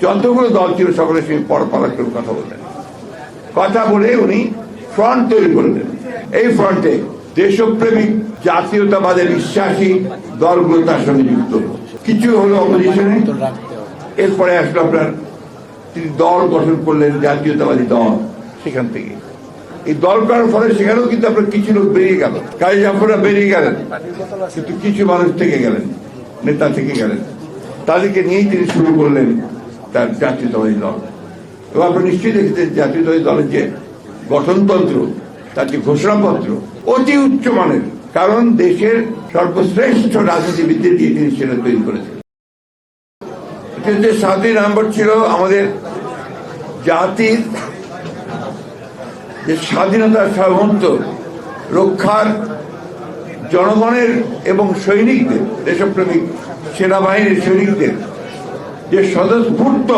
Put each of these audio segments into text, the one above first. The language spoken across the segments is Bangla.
যতগুলো দল ছিল সকলের সঙ্গে পরপরাক্রমে করে কথা বললেন। কথা বলে উনি ফ্রন্ট তৈরি করলেন। এই ফ্রন্টে দেশপ্রেমিক জাতীয়তাবাদে বিশ্বাসী দলগুলো তার সঙ্গে যুক্ত হলো, কিছু হলো অপোজিশনে। এরপরে আসলো আপনার তিনি দল গঠন করলেন, জাতীয়তাবাদী দল। সেখান থেকে এই দল করার ফলে সেখানেও কিন্তু আপনার কিছু লোক বেরিয়ে গেল, কাজী জাফররা বেরিয়ে গেলেন, কিন্তু কিছু মানুষ থেকে গেলেন, নেতা থেকে গেলেন। তাদেরকে নিয়েই তিনি শুরু করলেন তার জাতীয়তাবাদী দল। এবং আপনি নিশ্চয়ই দেখেছেন জাতীয়তাবাদী দলের যে গঠনতন্ত্র, তার যে ঘোষণাপত্র অতি উচ্চমানের, কারণ দেশের সর্বশ্রেষ্ঠ রাজনীতিবিদদের দিয়ে তিনি সেটা তৈরি করেছেন। 7ই নভেম্বর ছিল আমাদের জাতির যে স্বাধীনতার সার্বভৌমত্ব রক্ষার জনগণের এবং সৈনিকদের, দেশপ্রেমিক সেনাবাহিনীর সৈনিকদের যে স্বতঃস্ফূর্ত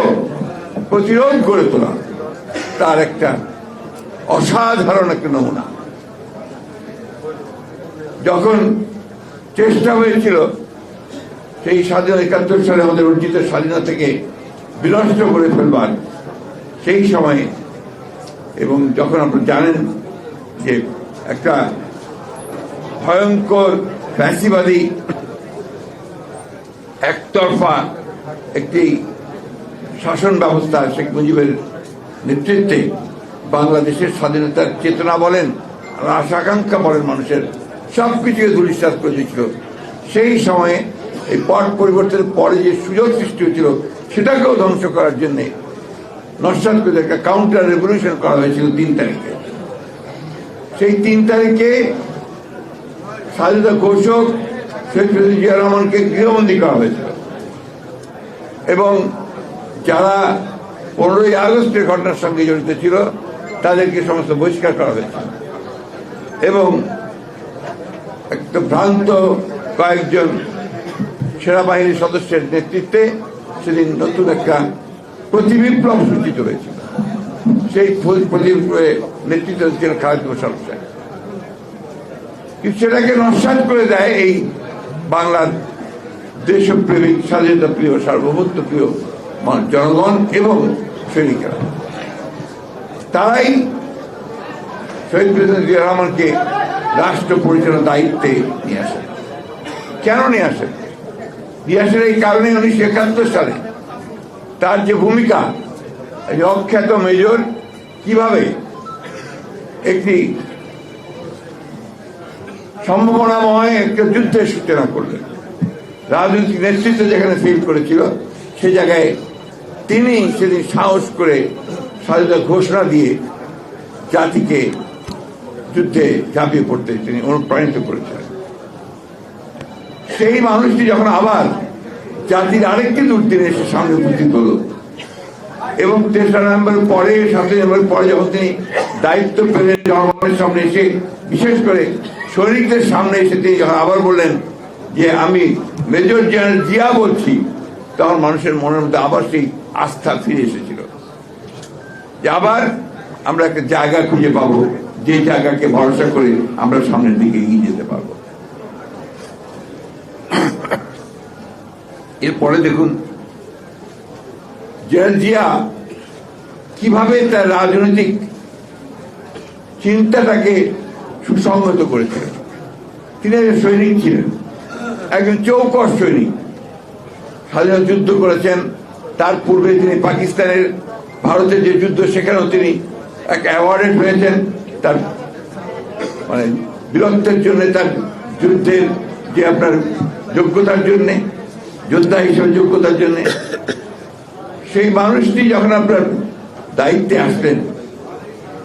প্রতিরোধ গড়ে তোলা, তার একটা অসাধারণ একটা নমুনা। যখন চেষ্টা হয়েছিল সেই স্বাধীনতা 71 সালে আমাদের অর্জিত স্বাধীনতা থেকে বিনষ্ট করে ফেলবার, সেই সময়ে, এবং যখন আপনারা জানেন যে একটা ভয়ঙ্কর ফ্যাসিবাদী একতরফা একটি শাসন ব্যবস্থা শেখ মুজিবের নেতৃত্বে বাংলাদেশের স্বাধীনতার চেতনা বলেন আর আশা আকাঙ্ক্ষা বলেন, মানুষের সবকিছুকে ধূলিসাৎ করে দিয়েছিল। সেই সময়ে এই পট পরিবর্তনের পরে যে সুযোগ সৃষ্টি হয়েছিল সেটাকেও ধ্বংস করার জন্য নস্যাৎ করে একটা কাউন্টার রেভলিউশন করা হয়েছিল 3 তারিখে। সেই 3 তারিখে স্বাধীনতা ঘোষক শেখ মুজিবুর জিয়া রহমানকে গৃহবন্দী করা হয়েছিল এবং যারা 15ই আগস্টের ঘটনার সঙ্গে জড়িত ছিল তাদেরকে সমস্ত বহিষ্কার করা হয়েছিল এবং একটা ভ্রান্ত কয়েকজন সেনাবাহিনীর সদস্যের নেতৃত্বে সেদিন নতুন একটা প্রতিবিপ্লব সূচিত হয়েছিল। সেই প্রতিবিপ্লবে নেতৃত্ব ছিলেন খালেদ মোশাররফ সাহেব। কিন্তু সেটাকে নস্যাৎ করে দেয় এই বাংলার দেশপ্রেমিক, স্বাধীনতা প্রিয়, সার্বভৌমত্ব প্রিয় জনগণ এবং সৈনিকেরা। তারাই শহীদ প্রেসিডেন্ট জিয়া রহমানকে রাষ্ট্র পরিচালনার দায়িত্বে নিয়ে আসেন। কেন নিয়ে আসেন? নিয়ে আসেন এই কারণে 1971 সালে তার যে ভূমিকা, অখ্যাত মেজর কিভাবে একটি সম্ভাবনাময় একটা যুদ্ধের সূচনা করলেন। রাজনৈতিক নেতৃত্ব যেখানে ফেল করেছিল সেই জায়গায় তিনি সেদিন সাহস করে স্বাধীনতা ঘোষণা দিয়ে জাতিকে যুদ্ধে ঝাঁপিয়ে পড়তে তিনি অনুপ্রাণিত করেছিলেন। সেই মানুষটি যখন আবার জাতির আরেকটি দুর্দিনে এসে সামনে উপস্থিত হল এবং 3রা নভেম্বর পরে, 7ই নভেম্বর পরে যখন তিনি দায়িত্ব পেলেন জনগণের সামনে এসে, বিশেষ করে সৈনিকদের সামনে এসে তিনি যখন আবার বললেন যে আমি মেজর জেনারেল জিয়া বলছি, তখন মানুষের মনের মধ্যে আবার সেই আস্থা ফিরে এসেছিল যে আবার আমরা একটা জায়গা খুঁজে পাবো, যে জায়গাকে ভরসা করে আমরা সামনের দিকে এগিয়ে যেতে পারবো। এরপরে দেখুন জেনারেল জিয়া কিভাবে তার রাজনৈতিক চিন্তাটাকে সুসংহত করেছিলেন। তিনি একজন সৈনিক ছিলেন, একজন চৌকস সৈনিক, স্বাধীনতা যুদ্ধ করেছেন। তার পূর্বে তিনি পাকিস্তানের, ভারতের যে যুদ্ধ সেখানেও তিনি এক অ্যাওয়ার্ডেড হয়েছেন তার মানে বীরত্বের জন্য, তার যুদ্ধের যে আপনার যোগ্যতার জন্যে, যোদ্ধা হিসেবে যোগ্যতার জন্য। সেই মানুষটি যখন আপনার দায়িত্বে আসলেন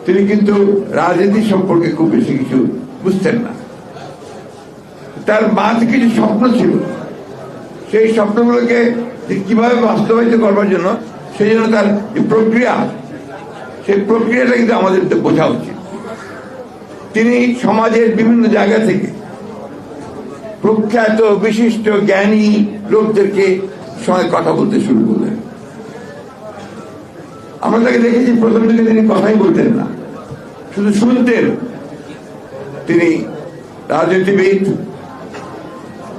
তিনি কিন্তু রাজনীতি সম্পর্কে খুব বেশি কিছু বুঝতেন না। তার মাঝে কিছু স্বপ্ন ছিল, সেই স্বপ্নগুলোকে কিভাবে বাস্তবায়িত করবার জন্য, সেই জন্য তার যে প্রক্রিয়া, সেই প্রক্রিয়াটা কিন্তু আমাদের বোঝা উচিত। তিনি সমাজের বিভিন্ন জায়গা থেকে প্রখ্যাত বিশিষ্ট জ্ঞানী লোকদেরকে সঙ্গে কথা বলতে শুরু করলেন। আমরা তাকে দেখেছি প্রথম দিকে তিনি কথাই বলতেন না, শুধু শুনতেন। তিনি রাজনীতিবিদ,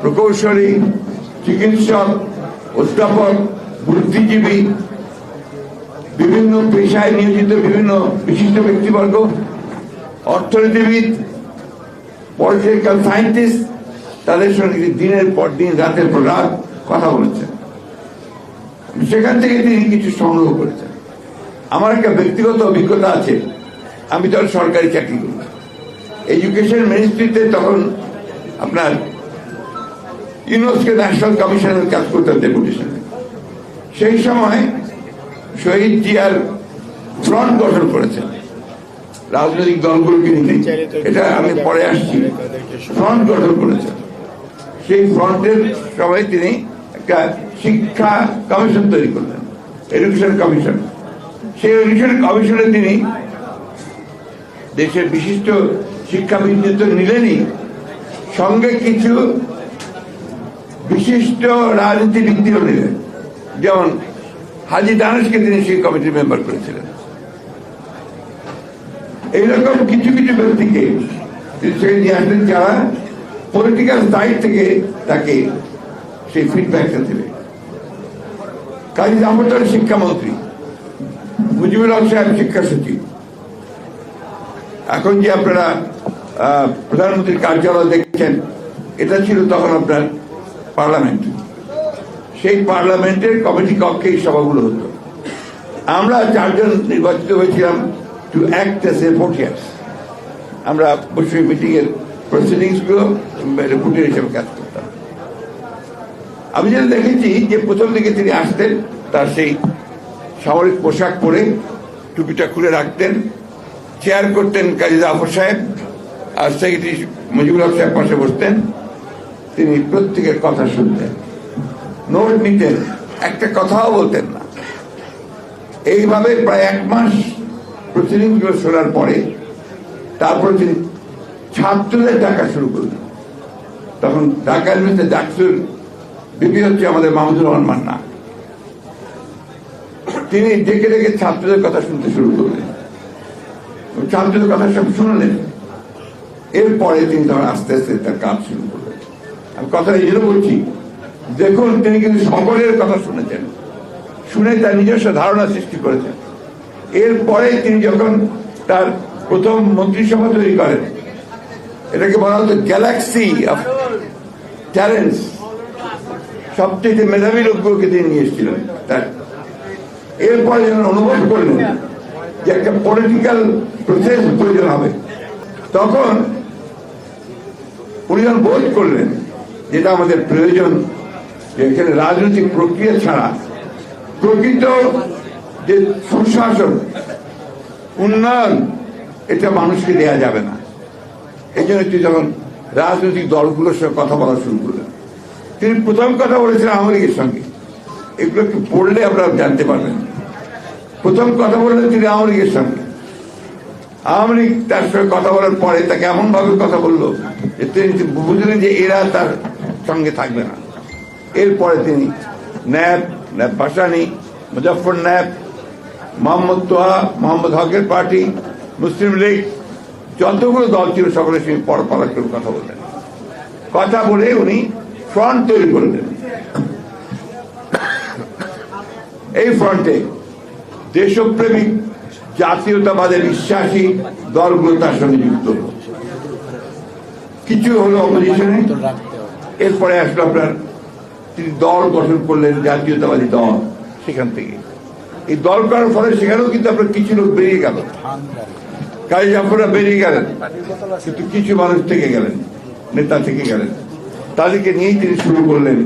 প্রকৌশলী, চিকিৎসক, অধ্যাপক, বুদ্ধিজীবী বিভিন্ন পেশায় নিয়োজিত বিভিন্ন বিশিষ্ট ব্যক্তিবর্গ, অর্থনীতিবিদ, পলিটিক্যাল সায়েন্টিস্ট, তাদের সঙ্গে দিনের পর দিন রাতের পর রাত কথা বলেছেন। সেখান থেকে তিনি কিছু সংগ্রহ করেছেন। আমার একটা ব্যক্তিগত অভিজ্ঞতা আছে। আমি তখন সরকারি চাকরি করি, এডুকেশন মিনিস্ট্রিতে তখন আপনার ইউনেস্কো ন্যাশনাল কমিশনের কাজ করতেন ডেপুটেশনে। সেই সময় শহীদ জিয়ার ফ্রন্ট গঠন করেছেন রাজনৈতিক দলগুলোকে নিয়ে, এটা আমি পরে আসছি। ফ্রন্ট গঠন করেছেন, সেই ফ্রন্টের সময় তিনি একটা শিক্ষা কমিশন তৈরি করলেন, এডুকেশন কমিশন। সেই এডুকেশন কমিশনে তিনি দেশের বিশিষ্ট শিক্ষাবিদ তো নিলেনই, সঙ্গে কিছু বিশিষ্ট রাজনীতিবিদও নিলেন। যেমন হাজী দানেশকে তিনি সেই কমিটির মেম্বার করেছিলেন। এইরকম কিছু কিছু ব্যক্তিকে তিনি সেখানে নিয়ে আসলেন, যারা পলিটিক্যাল সাইড থেকে তাকে সেই ফিডব্যাকটা দেবে। কাজী জাফর শিক্ষামন্ত্রী, মুজিবুর রহমান সাহেব শিক্ষা সচিব। এখন যে আপনারা প্রধানমন্ত্রীর কার্যালয় দেখছেন, এটা ছিল তখন আপনার পার্লামেন্ট। সেই পার্লামেন্টের কমিটি কক্ষে এই সভাগুলো হতো। আমরা 4 জন নির্বাচিত হয়েছিলাম টু অ্যাক্ট অ্যাজ রিপোর্টার্স। আমরা বসে মিটিং এর প্রসিডিংস গুলো রিপোর্টার হিসেবে কাজ করতাম। আমি যেটা দেখেছি যে প্রথম দিকে তিনি আসতেন, তার সেই সামরিক পোশাক পরে টুপিটা খুলে রাখতেন, চেয়ার করতেন কাজী জাফর সাহেব, আর সেক্রেটারি মুজিবুর রহমান সাহেব পাশে বসতেন। তিনি প্রত্যেকের কথা শুনতেন, নোট নিতেন, একটা কথাও বলতেন না। এইভাবে প্রায় 1 মাস প্রসিডিংস গুলো শোনার পরে তারপর তিনি ছাত্রদের ডাকা শুরু করলেন। তখন ঢাকা ইউনিভার্সিটি ডাকসুর বিপি হচ্ছে আমাদের মাহমুদুর রহমান মান্না। তিনি ডেকে ডেকে ছাত্রদের কথা শুনতে শুরু করলেন, ছাত্রদের কথা সব শুনলেন। এরপরে তিনি তখন আস্তে আস্তে তার কাজ শুরু করলেন। আমি কথা এই জন্য বলছি, দেখুন তিনি কিন্তু সকলের কথা শুনেছেন, শুনে তার নিজস্ব ধারণা সৃষ্টি করেছেন। এরপরে তিনি যখন তার প্রথম মন্ত্রিসভা তৈরি করেন, এটাকে বলা হতো গ্যালাক্সি অফ ট্যালেন্টস, সবচেয়ে মেধাবী লোকগুলোকে তিনি নিয়ে এসেছিলেন। এরপরে যখন অনুভব করলেন যে একটা পলিটিক্যাল প্রসেস প্রয়োজন হবে, তখন উনি যখন বোধ করলেন যেটা আমাদের প্রয়োজন, যে এখানে রাজনৈতিক প্রক্রিয়া ছাড়া প্রকৃত যে সুশাসন, উন্নয়ন, এটা মানুষকে দেয়া যাবে না। এই জন্য তিনি যখন রাজনৈতিক দলগুলোর সঙ্গে কথা বলা শুরু করলেন, তিনি প্রথম কথা বলেছিলেন আওয়ামী লীগের সঙ্গে। এগুলো একটু পড়লে আপনারা জানতে পারবেন। প্রথম কথা বললেন তিনি আওয়ামী লীগের সঙ্গে। আওয়ামী লীগ তার সঙ্গে কথা বলার পরে তাকে এমন ভাবে কথা বললো যে তিনি বুঝলেন যে এরা তার সঙ্গে থাকবে না। এরপরে তিনি ন্যাপ, ভাসানী, মুজফর ন্যাপ, মোহাম্মদ তোহা, মোহাম্মদ হকের পার্টি, মুসলিম লীগ, যতগুলো দল ছিল সকলের সঙ্গে পরপরাক্রমে করে কথা বললেন। কথা বলে উনি ফ্রন্ট তৈরি করলেন। এই ফ্রন্টে দেশপ্রেমিক জাতীয়তাবাদে বিশ্বাসী দলগুলো তার সঙ্গে যুক্ত হল। কিছু হলো অপোজিশনে। এরপরে আসলো আপনার তিনি দল গঠন করলেন, জাতীয়তাবাদী দল। সেখান থেকে এই দল করার ফলে সেখানেও কিন্তু আপনার কিছু লোক বেরিয়ে গেল, কাজী জাফররা বেরিয়ে গেলেন, কিন্তু কিছু মানুষ থেকে গেলেন, নেতা থেকে গেলেন। তাদেরকে নিয়েই তিনি শুরু করলেন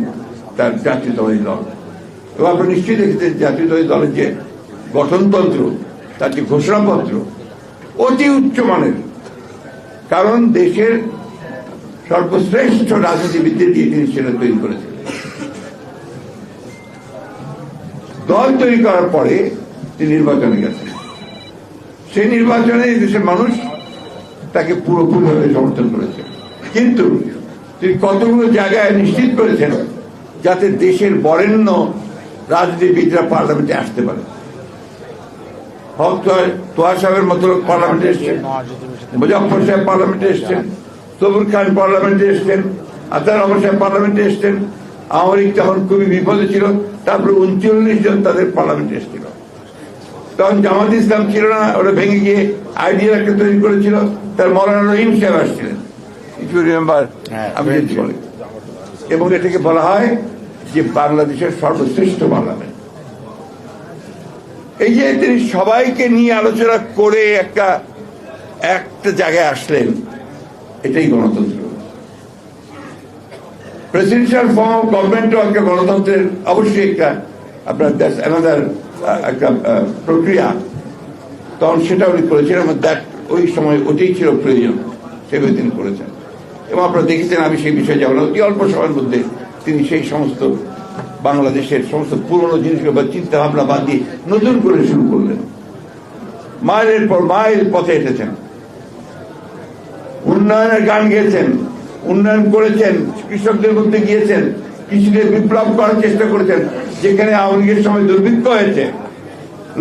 তার জাতীয়তাবাদী দল। এবং আপনি নিশ্চয়ই দেখেছেন জাতীয়তাবাদী দলের যে গঠনতন্ত্র, তার যে ঘোষণাপত্র অতি উচ্চমানের, কারণ দেশের সর্বশ্রেষ্ঠ রাজনীতিবিদদের দিয়ে তিনি সেটা তৈরি করেছেন। দল তৈরি করার পরে তিনি নির্বাচনে গেছেন। সেই নির্বাচনে দেশের মানুষ তাকে পুরোপুরিভাবে সমর্থন করেছে, কিন্তু তিনি কতগুলো জায়গায় নিশ্চিত করেছেন যাতে দেশের বরেণ্য রাজনীতিবিদরা পার্লামেন্টে আসতে পারে। হক তোহা সাহেবের মতো পার্লামেন্টে এসছেন, মুজফর সাহেব পার্লামেন্টে এসছেন, সবুর খান পার্লামেন্টে এসছেন, আতার রহমান সাহেব পার্লামেন্টে এসছেন। আওয়ামী লীগ তখন খুবই বিপদে ছিল, তারপরে 39 জন তাদের পার্লামেন্টে এসেছিল। তখন জামাত ইসলাম ছিল না, ওরা ভেঙে গিয়ে আইডিয়া একটা তৈরি করেছিল। তার মৌলানা রহিম সাহেব আসছিলেন, ইফ ইউ রিমেম্বার, আমি যদি বলি। এবং এটাকে বলা হয় যে বাংলাদেশের সর্বশ্রেষ্ঠ পার্লামেন্ট। এই যে তিনি সবাইকে নিয়ে আলোচনা করে একটা জায়গায় আসলেন, এটাই গণতন্ত্র। প্রেসিডেন্সিয়াল ফর্ম অফ গভর্নমেন্টও একটা গণতন্ত্রের অবশ্যই একটা আপনার একটা প্রক্রিয়া। তখন সেটা উনি করেছিলেন, ওই সময় ওটাই ছিল প্রয়োজন, সেভাবে তিনি করেছেন। এবং আপনারা দেখেছেন, আমি সেই বিষয়ে যাব না, অতি অল্প সময়ের মধ্যে তিনি সেই সমস্ত বাংলাদেশের সমস্ত পুরনো জিনিসগুলো বা চিন্তা ভাবনা বাদ দিয়ে নতুন করে শুরু করলেন। মাইলের পর মাইল পথে হেঁটেছেন, উন্নয়নের গান গেয়েছেন, উন্নয়ন করেছেন, কৃষকদের মধ্যে গিয়েছেন, কৃষিকে বিপ্লব করার চেষ্টা করেছেন। যেখানে আওয়ামী লীগের সময় দুর্ভিক্ষ হয়েছে,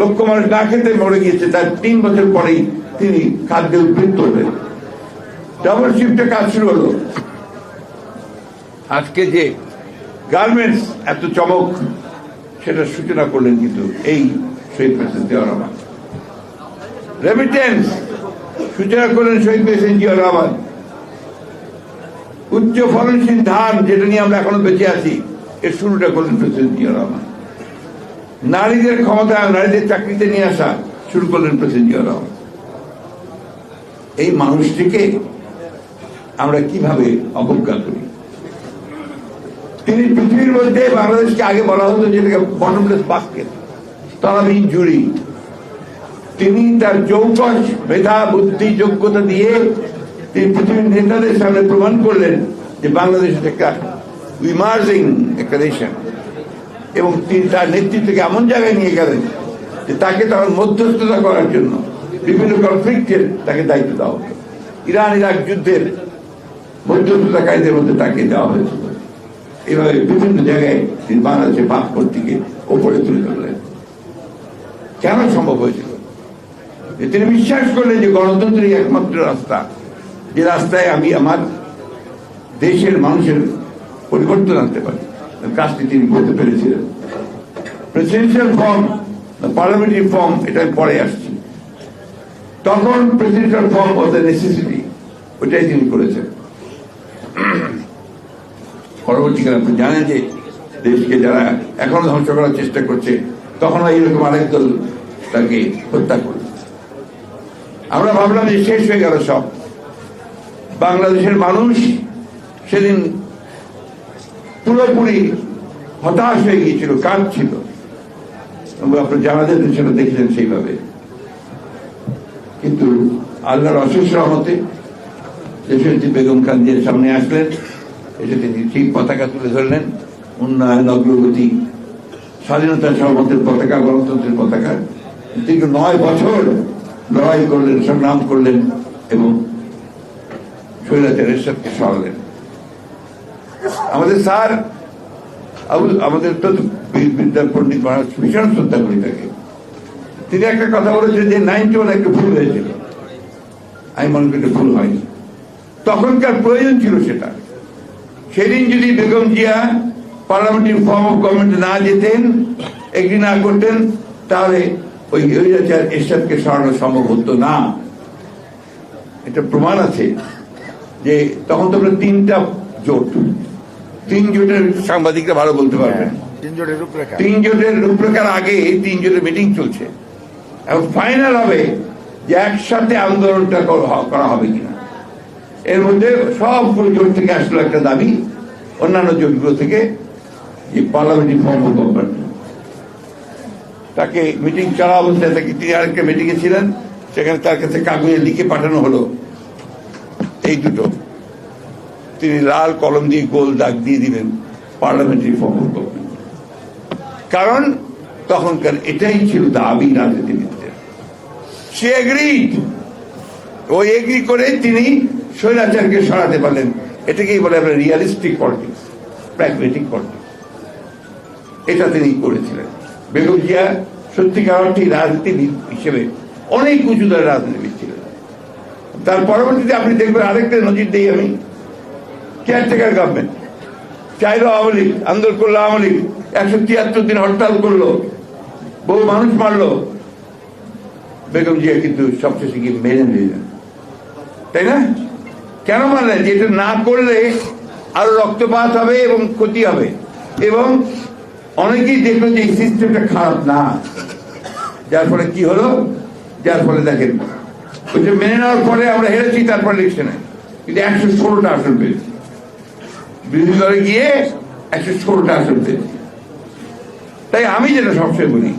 লক্ষ মানুষ না খেতে মরে গিয়েছে, তার 3 বছর পরেই তিনি খাদ্যে উদ্বৃত্ত হলেন। ডাবল শিফটে কাজ শুরু হলো। আজকে যে গার্মেন্টস এত চমক, সেটা সূচনা করলেন কিন্তু এই শহীদ প্রেসিডেন্ট জিয়াউর রহমান। রেমিটেন্স সূচনা করলেন শহীদ প্রেসিডেন্ট জিয়াউর রহমান। উচ্চ ফলনশীল ধান, যেটা নিয়ে আমরা এখনো বেঁচে আছি, এর শুরুটা করলেন প্রেসিডেন্ট জিয়াউর রহমান। নারীদের ক্ষমতা, নারীদের চাকরিতে নিয়ে আসা শুরু করলেন প্রেসিডেন্ট জিয়াউর রহমান। এই মানুষটিকে আমরা কিভাবে অবজ্ঞা করি? তিনি পৃথিবীর মধ্যে, বাংলাদেশকে আগে বলা হতো যেটাকে বটমলেস বাস্কেট, তলাবিহীন ঝুড়ি। তিনি তার যৌকস মেধা, বুদ্ধি, যোগ্যতা দিয়ে তিনি পৃথিবীর নেতাদের সামনে প্রমাণ করলেন যে বাংলাদেশ একটা ইমার্জিং একটা নেশন। এবং তিনি তার নেতৃত্বকে এমন জায়গায় নিয়ে গেলেন যে তাকে তখন মধ্যস্থতা করার জন্য বিভিন্ন কনফ্লিক্টের তাকে দায়িত্ব দেওয়া হতো। ইরান ইরাক যুদ্ধের মধ্যস্থতাকারীদের মধ্যে তাকে দেওয়া হয়েছিল। এভাবে বিভিন্ন জায়গায় তিনি বাংলাদেশের ভাবমূর্তিকে ওপরে তুলে ধরলেন। কেন সম্ভব হয়েছিল? তিনি বিশ্বাস করলেন যে গণতন্ত্রই একমাত্র রাস্তা, যে রাস্তায় আমি আমার দেশের মানুষের পরিবর্তন আনতে পারি। কাজটি তিনি করতে পেরেছিলেন। প্রেসিডেন্সিয়াল ফর্ম, পার্লামেন্টারি ফর্ম, এটা পরে আসছি। তখন presidential form of the necessity, ওইটাই তিনি করেছেন। পরবর্তীকালে আপনি জানেন যে দেশকে যারা এখনো ধ্বংস করার চেষ্টা করছে, তখন এইরকম আরেক দল তাকে হত্যা করল। আমরা ভাবলাম যে শেষ হয়ে গেল সব। বাংলাদেশের মানুষ সেদিন পুরোপুরি হতাশ হয়ে গিয়েছিল, কাঁদছিল। আপনি জানাতেন সেটা দেখেছেন সেইভাবে। কিন্তু আল্লাহর অশেষ রহমতে দেশনেত্রী বেগম খালেদার সামনে আসলেন, এসে তিনি ঠিক পতাকা তুলে ধরলেন। উন্নয়ন, অগ্রগতি, স্বাধীনতা, সহমতের পতাকা, গণতন্ত্রের পতাকা। দীর্ঘ 9 বছর লড়াই করলেন, সংগ্রাম করলেন এবং স্বৈরাচারের সাথে সরালেন। আমাদের স্যার, আমাদের তো বিদ্যা পণ্ডিত মহারাজ ভীষণ শ্রদ্ধা করি তাকে। তিনি একটা কথা বলেছেন যে 91 একটা ভুল হয়েছিল। আমি মনে করি ভুল হয়নি, তখনকার প্রয়োজন ছিল সেটা। সেদিন যদি Begum Zia parliamentary form of government না যেতেন, এগ্রি না করতেন, তাহলে ওই এরশাদকে সরানো সম্ভব হতো না। এটা প্রমাণ আছে যে তখন তো আমরা 3টা জোট, 3 জোটের সাংবাদিকরা ভালো বলতে পারবেন। 3 জোটের রূপরেখার আগে 3 জোটের মিটিং চলছে এবং ফাইনাল হবে যে একসাথে আন্দোলনটা করা হবে কিনা। এর মধ্যে সবগুলো জোট থেকে আসলো একটা দাবি, অন্যান্য জোটগুলো থেকে, যে পার্লামেন্টারি ফর্ম অফ গভর্নমেন্ট। তাকে মিটিং চলা অবস্থায় তাকে, তিনি আরেকটা মিটিংয়ে ছিলেন, সেখানে তার কাছে কাগজে লিখে পাঠানো হলো এই দুটো। তিনি লাল কলম দিয়ে গোল দাগ দিয়ে দিলেন পার্লামেন্টারি ফর্ম অফ গভর্নমেন্ট। কারণ তখনকার এটাই ছিল দাবি রাজনীতিবিদদের। সে এগ্রিড, ওই এগ্রি করে তিনি স্বৈরাচারকে সরাতে পারলেন। এটাকেই বলে আমরা রিয়ালিস্টিক পলিটিক্স, প্র্যাগমেটিক পলিটিক্স। এটা তিনি করেছিলেন। বেগম জিয়া সত্যিকার অর্থে রাজনীতিবিদ হিসেবে অনেক উঁচু দলের রাজনীতিবিদ ছিলেন। তার পরবর্তীতে আপনি দেখবেন, আরেকটা নজির দিই আমি, কেয়ারটেকার গভর্নমেন্ট চাইলো আওয়ামী লীগ, আন্দোলন করলো আওয়ামী লীগ, 173 দিন হরতাল করলো, বহু মানুষ মারলো, বেগম জিয়া কিন্তু সবশেষে গিয়ে মেনে নিলেন, তাই না? কেন মানলেন? যে এটা না করলে আরো রক্তপাত হবে এবং ক্ষতি হবে, এবং অনেকেই দেখলো যে এই সিস্টেমটা খারাপ না, যার ফলে কি হলো, যার ফলে দেখেন ওইটা মেনে নেওয়ার পরে আমরা হেরেছি, তারপর ইলেকশনে কিন্তু 116টা আসন পেয়েছি, বিরোধী দলে গিয়ে 116টা আসন পেয়েছি। তাই আমি যেটা সবসময় বলি,